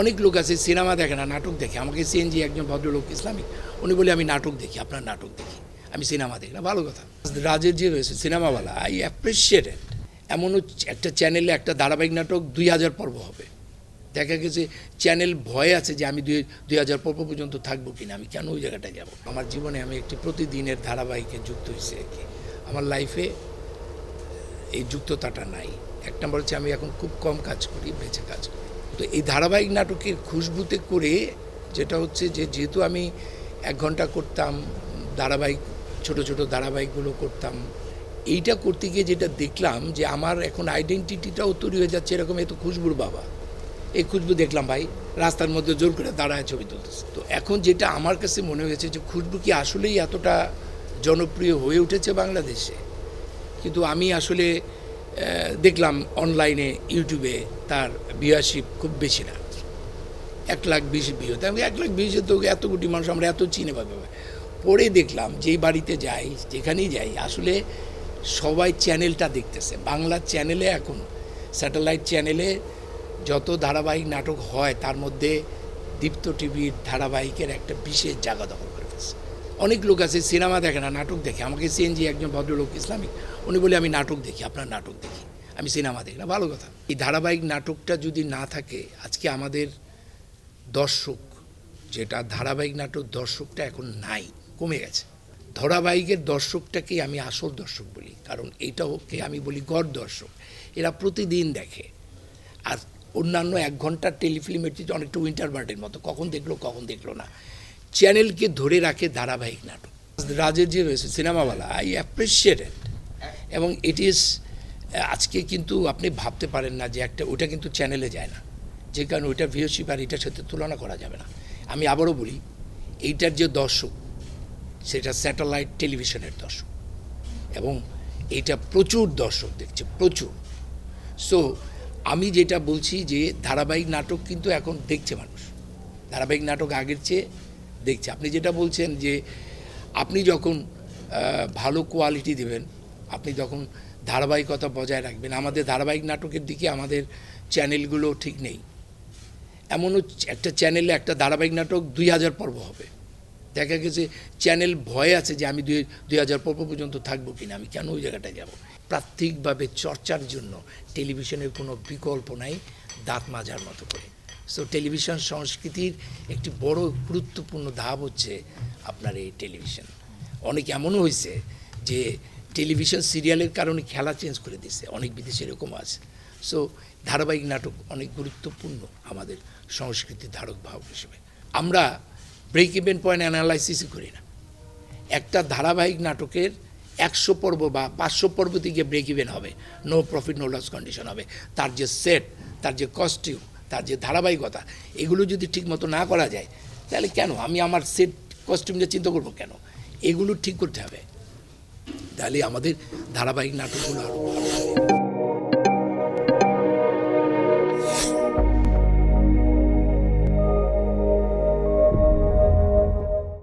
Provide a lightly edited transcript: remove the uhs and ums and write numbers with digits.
অনেক লোক আছে সিনেমা দেখে না, নাটক দেখে। আমাকে সিএনজি একজন ভদ্রলোক ইসলামিক, উনি বলে আমি নাটক দেখি, আপনার নাটক দেখি, আমি সিনেমা দেখি না। ভালো কথা। রাজের যে রয়েছে সিনেমাওয়ালা, আই অ্যাপ্রিসিয়েট ইট। এমনও একটা চ্যানেলে একটা ধারাবাহিক নাটক 2000 পর্ব হবে। দেখা গেছে চ্যানেল ভয়ে আছে যে আমি 2000 পর্ব পর্যন্ত থাকবো কিনা, আমি কেন ওই জায়গাটায় যাব। আমার জীবনে আমি একটি প্রতিদিনের ধারাবাহিকে যুক্ত হয়েছি আর কি। আমার লাইফে এই যুক্ততাটা নাই। এক নম্বর হচ্ছে আমি এখন খুব কম কাজ করি, বেঁচে কাজ করি। তো এই ধারাবাহিক নাটকের খুশবুতে করে যেটা হচ্ছে যে যেহেতু আমি 1 ঘন্টা করতাম ধারাবাহিক, ছোট ছোট ধারাবাহিকগুলো করতাম, এইটা করতে গিয়ে যেটা দেখলাম যে আমার এখন আইডেন্টিটিটাও তৈরি হয়ে যাচ্ছে এরকম। এই তো খুশবুর বাবা, এই খুশবু দেখলাম ভাই রাস্তার মধ্যে জোর করে দাঁড়ায় ছবি তুলতেছে। তো এখন যেটা আমার কাছে মনে হয়েছে যে খুশবু কি আসলেই এতটা জনপ্রিয় হয়ে উঠেছে বাংলাদেশে। কিন্তু আমি আসলে দেখলাম অনলাইনে ইউটিউবে তার ভিউয়ারশিপ খুব বেশি না, 1,20,000 ভিউ। তাই 1,20,000 তো এত কোটি মানুষ আমরা এত চিনে পাবে। পরে দেখলাম যেই বাড়িতে যাই, যেখানেই যাই, আসলে সবাই চ্যানেলটা দেখতেছে। বাংলা চ্যানেলে এখন স্যাটেলাইট চ্যানেলে যত ধারাবাহিক নাটক হয় তার মধ্যে দীপ্ত টিভির ধারাবাহিকের একটা বিশেষ জায়গা দখল করে ফেলছে। অনেক লোক আছে সিনেমা দেখে না, নাটক দেখে। আমাকে সিএনজি একজন ভদ্রলোক ইসলামিক, উনি বলে আমি নাটক দেখি, আপনার নাটক দেখি, আমি সিনেমা দেখি না। ভালো কথা। এই ধারাবাহিক নাটকটা যদি না থাকে, আজকে আমাদের দর্শক, যেটা ধারাবাহিক নাটক দর্শকটা এখন নাই, কমে গেছে। ধারাবাহিকের দর্শকটাকেই আমি আসল দর্শক বলি, কারণ এইটা ওকে আমি বলি গড় দর্শক। এরা প্রতিদিন দেখে। আর অন্যান্য 1 ঘন্টার টেলিফিল্মের চেয়ে অনেকটা উইন্টারবার্ডের মতো, কখন দেখলো না। চ্যানেলকে ধরে রাখে ধারাবাহিক নাটক। রাজের যে রয়েছে সিনেমাওয়ালা, আই অ্যাপ্রিসিয়েট ইট। এবং ইট ইজ, আজকে কিন্তু আপনি ভাবতে পারেন না যে একটা ওটা কিন্তু চ্যানেলে যায় না, যে কারণে ওইটার ভিউয়ারশিপ আর এটার সাথে তুলনা করা যাবে না। আমি আবারও বলি, এইটার যে দর্শক সেটা স্যাটেলাইট টেলিভিশনের দর্শক, এবং এইটা প্রচুর দর্শক দেখছে, প্রচুর। সো আমি যেটা বলছি যে ধারাবাহিক নাটক কিন্তু এখন দেখছে মানুষ, ধারাবাহিক নাটক আগের চেয়ে দেখছে। আপনি যেটা বলছেন যে আপনি যখন ভালো কোয়ালিটি দেবেন, আপনি যখন ধারাবাহিকতা বজায় রাখবেন, আমাদের ধারাবাহিক নাটকের দিকে আমাদের চ্যানেলগুলো ঠিক নেই। এমনও একটা চ্যানেলে একটা ধারাবাহিক নাটক 2000 পর্ব হবে। দেখা গেছে চ্যানেল ভয়ে আছে যে আমি 2000 পর্ব পর্যন্ত থাকবো কিনা, আমি কেন ওই জায়গাটায় যাব। প্রাত্যিকভাবে চর্চার জন্য টেলিভিশনের কোনো বিকল্প নাই, দাঁত মাজার মতো করে। সো টেলিভিশন সংস্কৃতির একটি বড় গুরুত্বপূর্ণ ধাপ হচ্ছে আপনার এই টেলিভিশন। অনেক এমনও হয়েছে যে টেলিভিশন সিরিয়ালের কারণে খেলা চেঞ্জ করে দিচ্ছে, অনেক বিদেশে এরকম আছে। সো ধারাবাহিক নাটক অনেক গুরুত্বপূর্ণ আমাদের সংস্কৃতির ধারক বাহক হিসেবে। আমরা ব্রেক ইভেন পয়েন্ট অ্যানালাইসিসই করি না। একটা ধারাবাহিক নাটকের 100 পর্ব বা 500 পর্ব থেকে ব্রেক ইভেন হবে, no profit no loss condition হবে। তার যে সেট, তার যে কস্টিউম, তার যে ধারাবাহিকতা, এগুলো যদি ঠিকমতো না করা যায়, তাহলে কেন আমি আমার সেট কস্টিউম নিয়ে চিন্তা করবো কেন? এগুলো ঠিক করতে হবে, তাহলে আমাদের ধারাবাহিক নাটকগুলো আরও